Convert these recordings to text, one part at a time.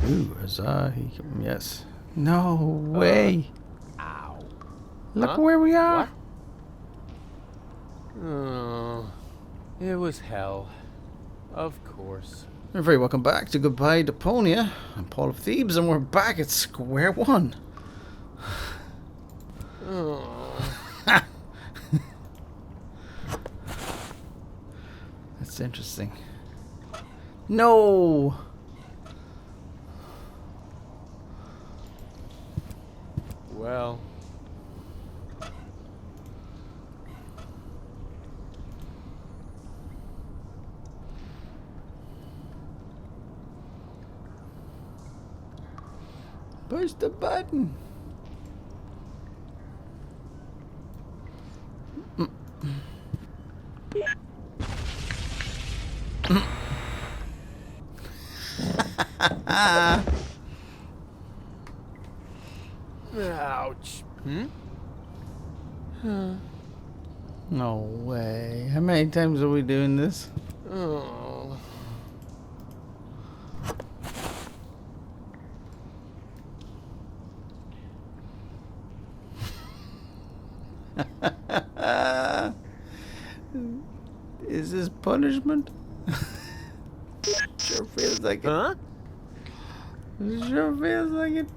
Ooh, huzzah. Yes. No way. Ow. Look Huh? where we are. What? Oh, it was hell. Of course. You're very welcome back to Goodbye Deponia. I'm Paul of Thebes, and we're back at square one. Oh. That's interesting. No! Well. Push the button. Ouch. No way. How many times are we doing this? Oh. Is this punishment? Sure feels like it. Huh? Sure feels like it.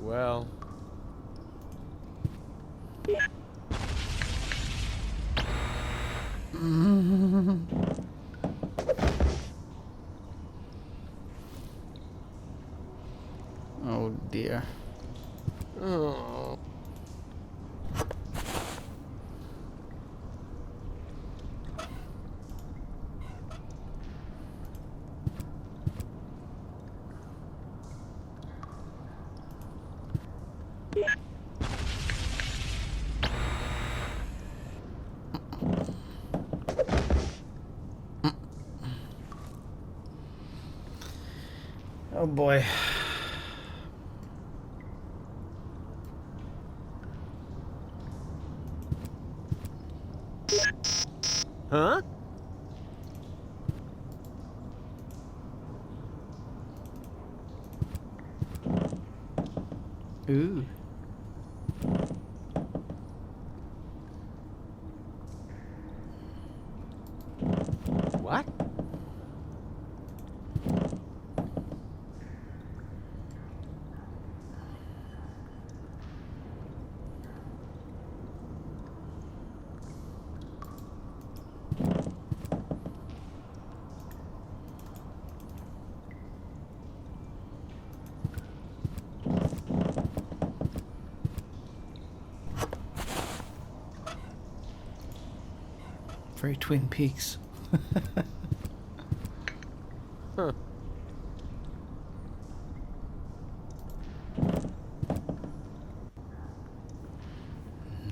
Well. Oh dear. Oh. Oh boy. Huh? Ooh. What? Very Twin Peaks. Huh.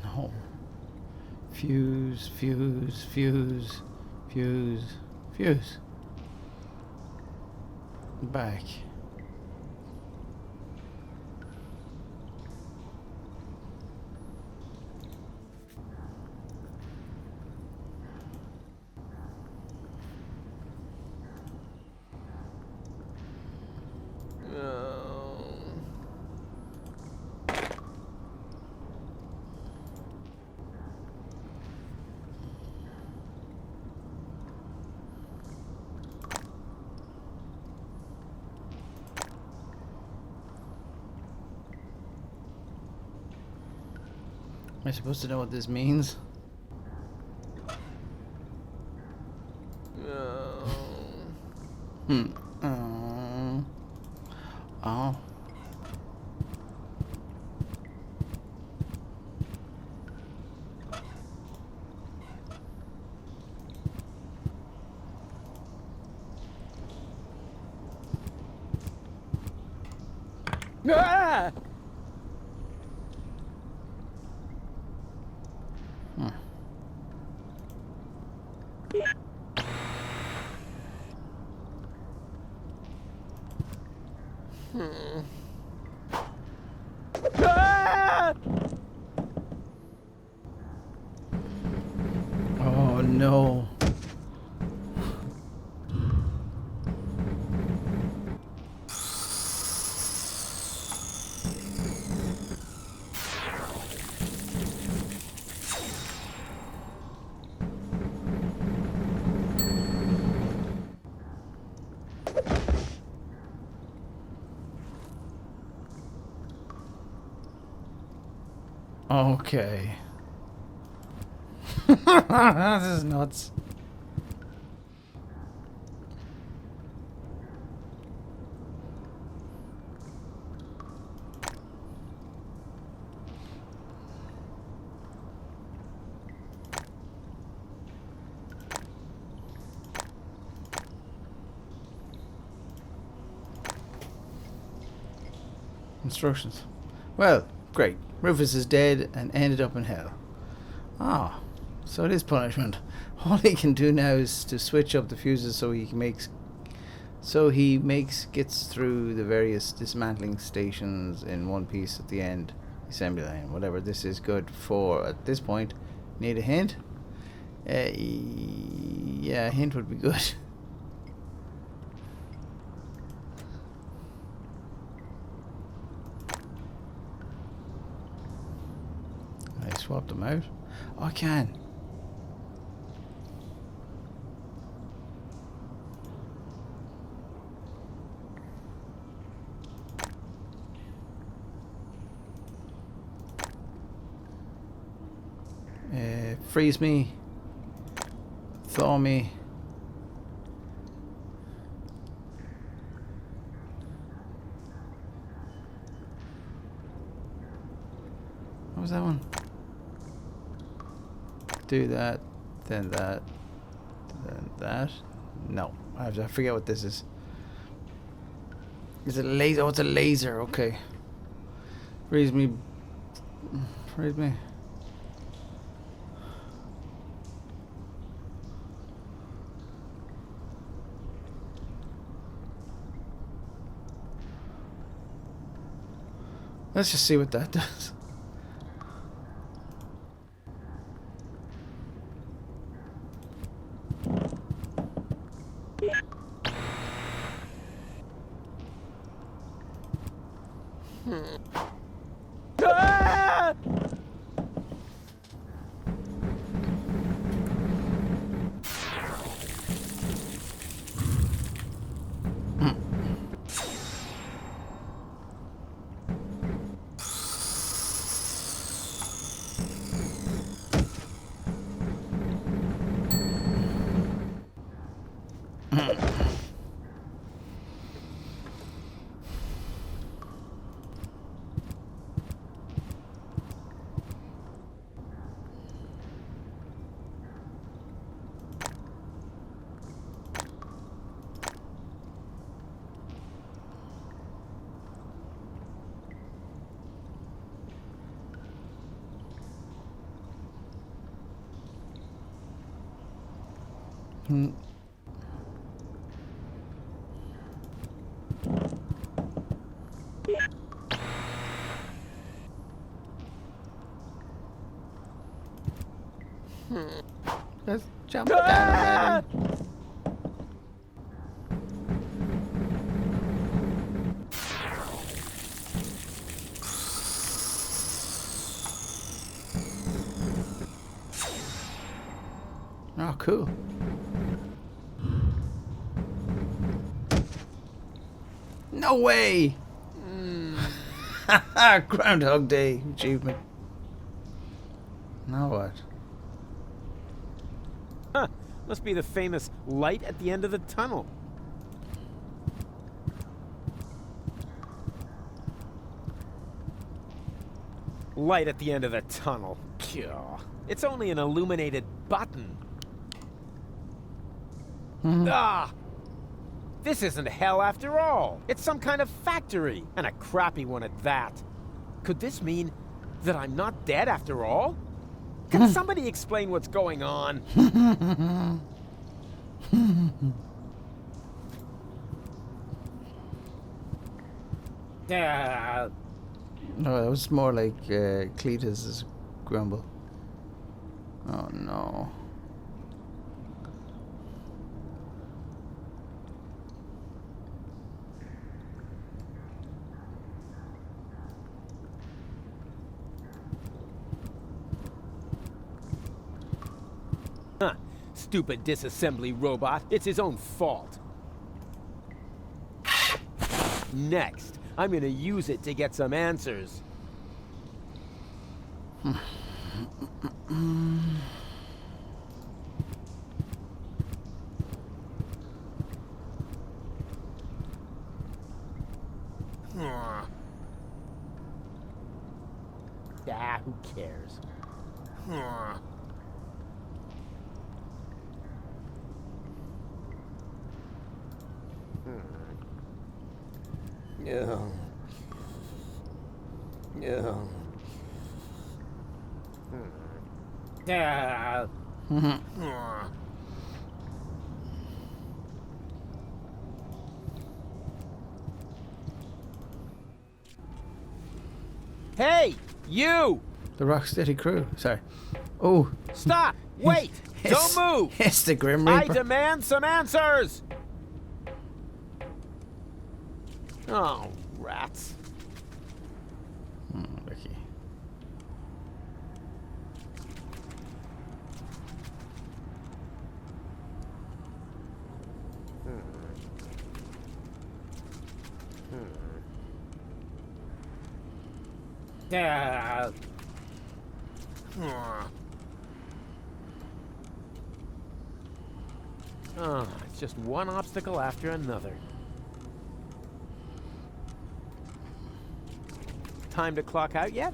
No. Fuse, fuse, fuse, fuse, fuse. Back. Am I supposed to know what this means? Hmm. Oh. Ah! Ah! Oh no. Okay. This is nuts. Instructions. Well, great. Rufus is dead and ended up in hell. Ah, so it is punishment. All he can do now is to switch up the fuses so he gets through the various dismantling stations in one piece at the end. Assembly line, whatever this is good for at this point. Need a hint? Yeah, a hint would be good. I swapped them out. Oh, I can. Freeze me. Thaw me. What was that one? Do that, then that, then that. No, I forget what this is. Is it a laser? Oh, it's a laser. Okay. Freeze me. Freeze me. Let's just see what that does. Ah! Let's jump down already. Oh, cool. No way! Groundhog Day achievement. Now what? Huh. Must be the famous light at the end of the tunnel. Light at the end of the tunnel. Phew. It's only an illuminated button. Ah! This isn't hell after all. It's some kind of factory, and a crappy one at that. Could this mean that I'm not dead after all? Can somebody explain what's going on? No, that was more like Cletus's grumble. Oh no. Huh. Stupid disassembly robot. It's his own fault. Next, I'm gonna use it to get some answers. Ah, who cares? Yeah. Yeah. Yeah. Hey, you! The Rocksteady crew. Sorry. Oh. Stop! Wait! Don't move! It's the Grim I Reaper. demand some answers! Oh, rats. Ricky. Yeah. Oh, it's just one obstacle after another. Time to clock out yet?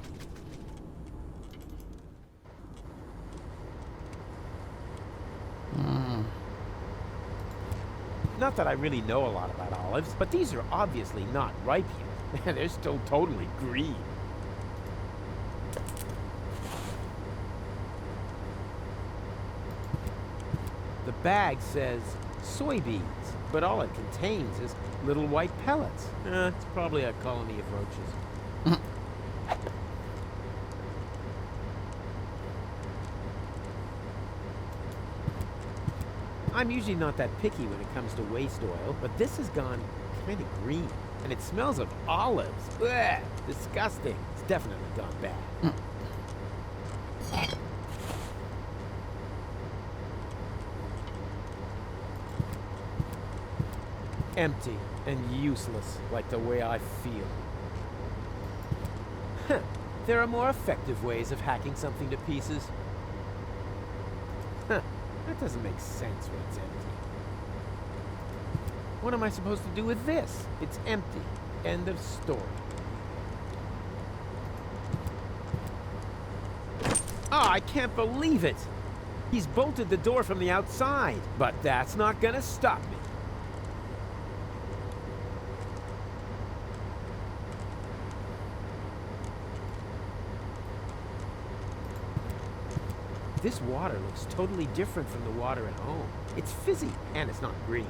Not that I really know a lot about olives, but these are obviously not ripe yet. They're still totally green. The bag says soybeans, but all it contains is little white pellets. It's probably a colony of roaches. I'm usually not that picky when it comes to waste oil, but this has gone kind of green, and it smells of olives. Ugh, disgusting. It's definitely gone bad. Empty and useless, like the way I feel. Huh. There are more effective ways of hacking something to pieces. Huh. That doesn't make sense when it's empty. What am I supposed to do with this? It's empty. End of story. Oh, I can't believe it! He's bolted the door from the outside, but that's not gonna stop me. This water looks totally different from the water at home. It's fizzy, and it's not green.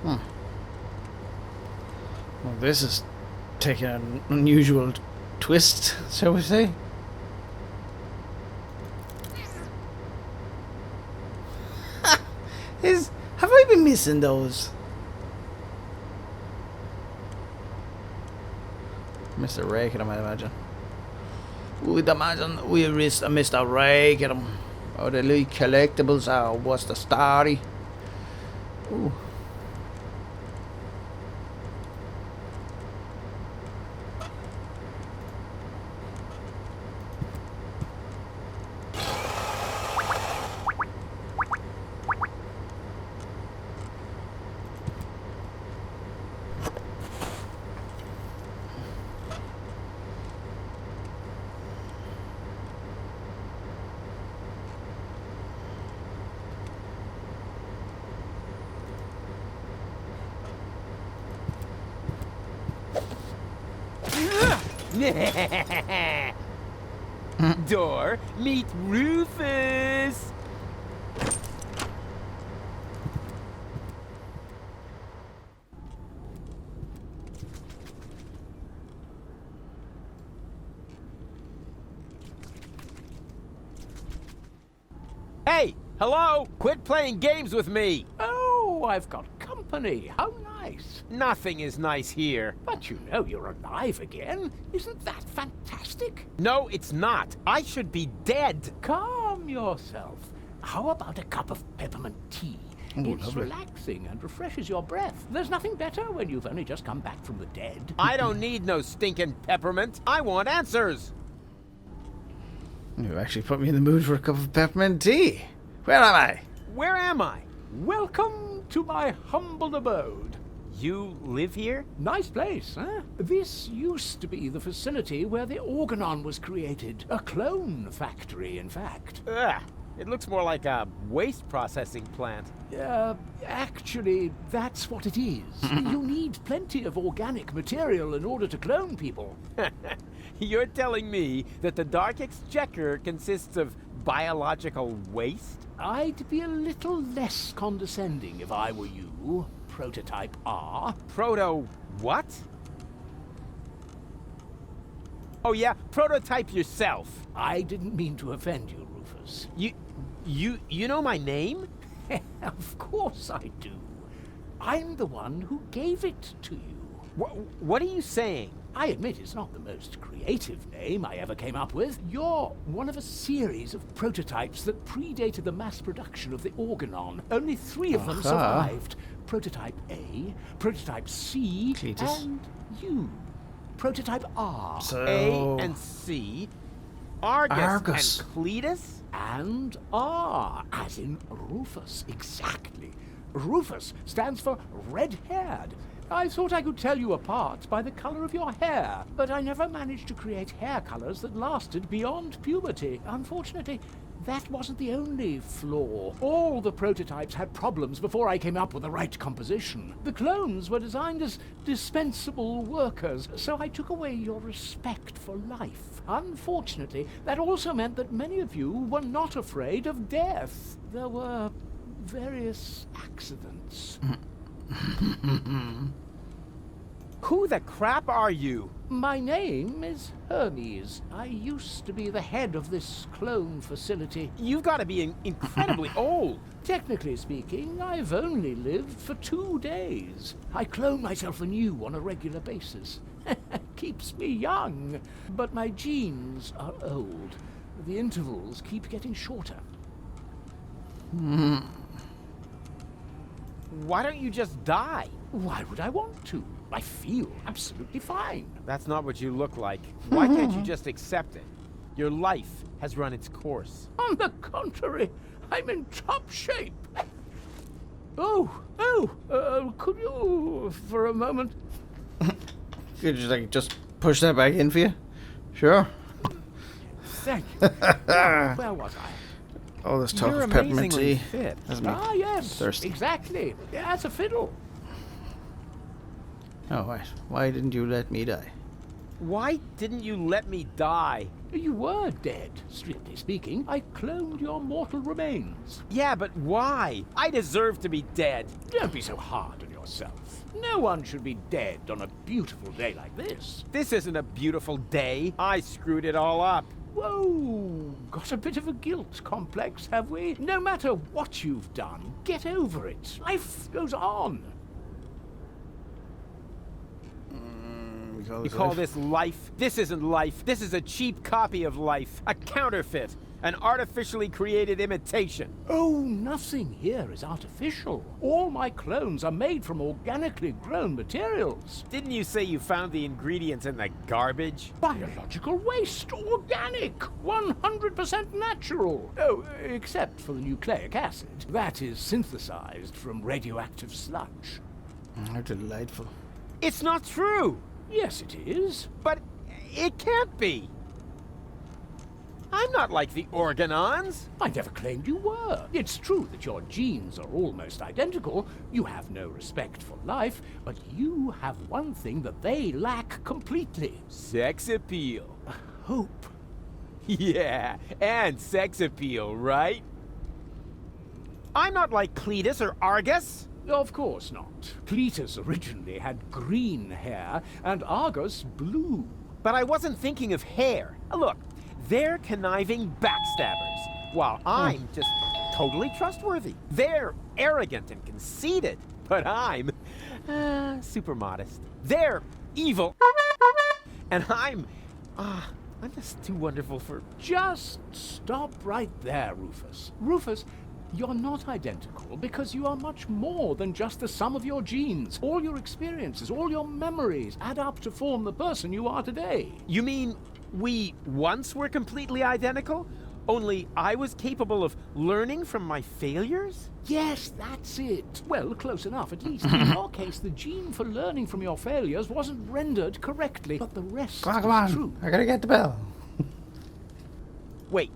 Well, this is taking an unusual twist, shall we say? Have I been missing those? Mr. Rake at him, I imagine. We'd imagine we missed Mr. Rake at him. Oh, the little collectibles. Oh, what's the story? Ooh. Door, meet Rufus! Hey! Hello! Quit playing games with me! Oh, I've got company. How nice. Nothing is nice here. But you know you're alive again. Isn't that fantastic? No, it's not. I should be dead. Calm yourself. How about a cup of peppermint tea Ooh, It's lovely. relaxing and refreshes your breath. There's nothing better when you've only just come back from the dead. I don't need no stinking peppermint. I want answers. You actually put me in the mood for a cup of peppermint tea. Where am I? Where am I? Welcome to my humble abode. You live here? Nice place, huh? This used to be the facility where the Organon was created. A clone factory, in fact. Ugh. It looks more like a waste processing plant. Actually, that's what it is. You need plenty of organic material in order to clone people. You're telling me that the Dark Exchequer consists of biological waste? I'd be a little less condescending if I were you, Prototype R. Proto what? Oh yeah, prototype yourself. I didn't mean to offend you, Rufus. You know my name? Of course I do. I'm the one who gave it to you. What are you saying? I admit it's not the most creative name I ever came up with. You're one of a series of prototypes that predated the mass production of the Organon. Only 3 of them survived. Prototype A, Prototype C, Cletus. and you. Prototype R. So... A and C, Argus. And Cletus? And R, as in Rufus, exactly. Rufus stands for red-haired. I thought I could tell you apart by the color of your hair, but I never managed to create hair colors that lasted beyond puberty. Unfortunately, that wasn't the only flaw. All the prototypes had problems before I came up with the right composition. The clones were designed as dispensable workers, so I took away your respect for life. Unfortunately, that also meant that many of you were not afraid of death. There were various accidents. Who the crap are you? My name is Hermes. I used to be the head of this clone facility. You've got to be incredibly old. Technically speaking, I've only lived for 2 days. I clone myself anew on a regular basis. Keeps me young. But my genes are old. The intervals keep getting shorter. Why don't you just die? Why would I want to? I feel absolutely fine. That's not what you look like. Why can't you just accept it? Your life has run its course. On the contrary, I'm in top shape. Could you, for a moment? Could you just push that back in for you? Sure. Thank you. Where was I? All this talk You're of peppermint amazingly tea fit. has me Ah, yes, thirsty. exactly. Yeah, it's a fiddle. Oh, right. Why didn't you let me die? Why didn't you let me die? You were dead, strictly speaking. I cloned your mortal remains. Yeah, but why? I deserve to be dead. Don't be so hard on yourself. No one should be dead on a beautiful day like this. This isn't a beautiful day. I screwed it all up. Whoa, got a bit of a guilt complex, have we? No matter what you've done, get over it. Life goes on. You call this life? This isn't life. This is a cheap copy of life. A counterfeit. An artificially created imitation. Oh, nothing here is artificial. All my clones are made from organically grown materials. Didn't you say you found the ingredients in the garbage? Biological waste, organic, 100% natural. Oh, except for the nucleic acid. That is synthesized from radioactive sludge. How delightful. It's not true. Yes, it is. But it can't be. I'm not like the Organons. I never claimed you were. It's true that your genes are almost identical. You have no respect for life, but you have one thing that they lack completely. Sex appeal. Hope. Yeah, and sex appeal, right? I'm not like Cletus or Argus. Of course not. Cletus originally had green hair, and Argus blue. But I wasn't thinking of hair. Look, they're conniving backstabbers, while I'm just totally trustworthy. They're arrogant and conceited, but I'm super modest. They're evil, and I'm just too wonderful for... Just stop right there, Rufus. Rufus, You're not identical because you are much more than just the sum of your genes. All your experiences, all your memories add up to form the person you are today. You mean we once were completely identical? Only I was capable of learning from my failures? Yes, that's it. Well, close enough, at least. In your case, the gene for learning from your failures wasn't rendered correctly, but the rest Come is on. true. I gotta get the bell. Wait,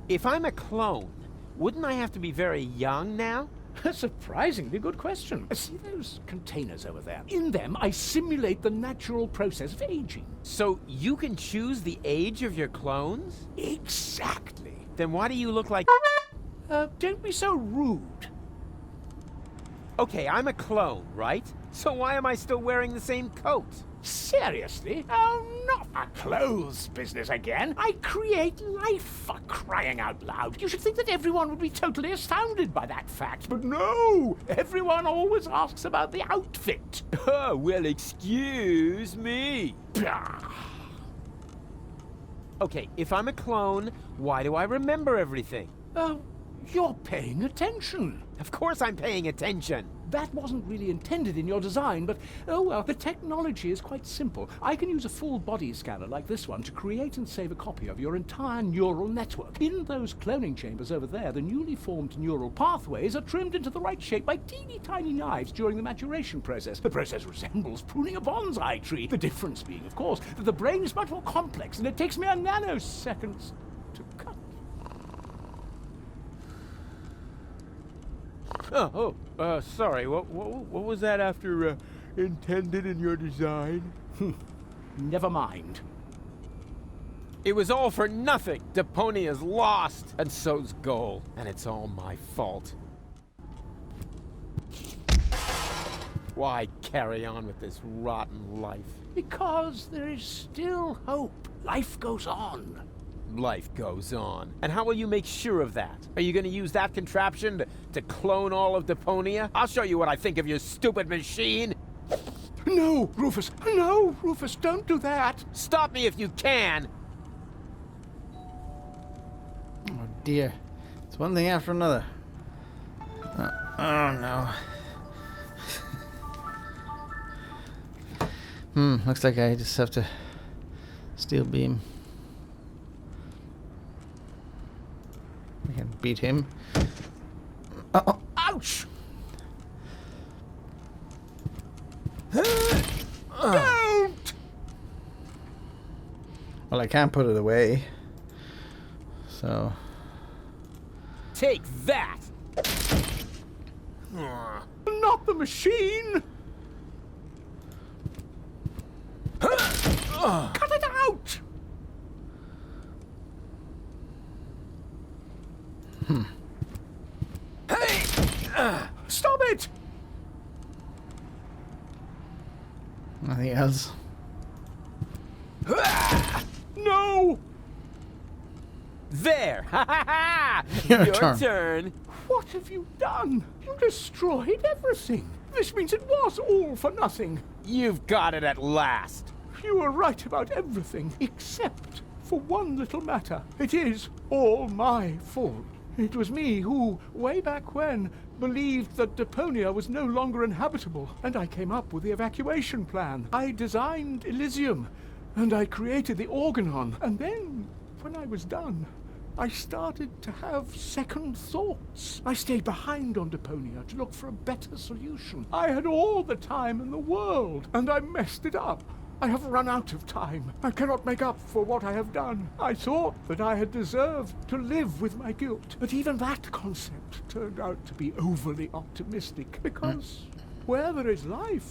if I'm a clone, wouldn't I have to be very young now? A surprisingly good question. See those containers over there? In them, I simulate the natural process of aging. So you can choose the age of your clones? Exactly. Then why do you look like... Don't be so rude. Okay, I'm a clone, right? So why am I still wearing the same coat? Seriously? Oh, not a clothes business again. I create life, for crying out loud. You should think that everyone would be totally astounded by that fact. But no! Everyone always asks about the outfit. Oh, well, excuse me. Okay, if I'm a clone, why do I remember everything? You're paying attention. Of course I'm paying attention. That wasn't really intended in your design, but oh well, the technology is quite simple. I can use a full body scanner like this one to create and save a copy of your entire neural network. In those cloning chambers over there, the newly formed neural pathways are trimmed into the right shape by teeny tiny knives during the maturation process. The process resembles pruning a bonsai tree. The difference being, of course, that the brain is much more complex and it takes mere nanoseconds to cut. Sorry, what was that after, intended in your design? Never mind. It was all for nothing. Deponia's lost, and so's Goal, and it's all my fault. Why carry on with this rotten life? Because there is still hope. Life goes on. Life goes on. And how will you make sure of that? Are you going to use that contraption to clone all of Deponia? I'll show you what I think of your stupid machine. No, Rufus! No, Rufus, don't do that! Stop me if you can! Oh dear. It's one thing after another. Oh no. Looks like I just have to steel beam. I can beat him. Oh, Ouch! Don't! well, I can't put it away. So. Take that! Not the machine! Cut it out! Hey! Stop it! Nothing else. No! There! Ha ha ha! Your Your turn. turn. What have you done? You destroyed everything. This means it was all for nothing. You've got it at last. You were right about everything, except for one little matter. It is all my fault. It was me who, way back when, believed that Deponia was no longer inhabitable, and I came up with the evacuation plan. I designed Elysium, and I created the Organon, and then, when I was done, I started to have second thoughts. I stayed behind on Deponia to look for a better solution. I had all the time in the world, and I messed it up. I have run out of time. I cannot make up for what I have done. I thought that I had deserved to live with my guilt, but even that concept turned out to be overly optimistic, because where there is life,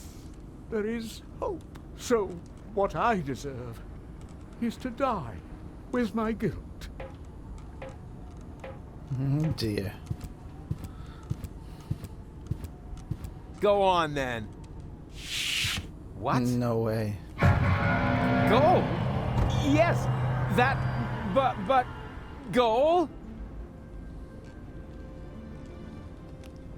there is hope. So what I deserve is to die with my guilt. Oh dear. Go on then. What? No way. Goal? Yes, that, but, Goal?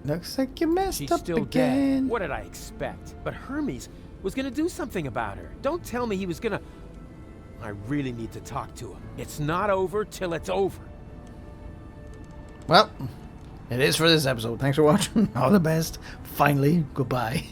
Looks like you messed She's up still again. dead. What did I expect? But Hermes was gonna do something about her. Don't tell me he was gonna... I really need to talk to him. It's not over till it's over. Well, it is for this episode. Thanks for watching. All the best. Finally, goodbye.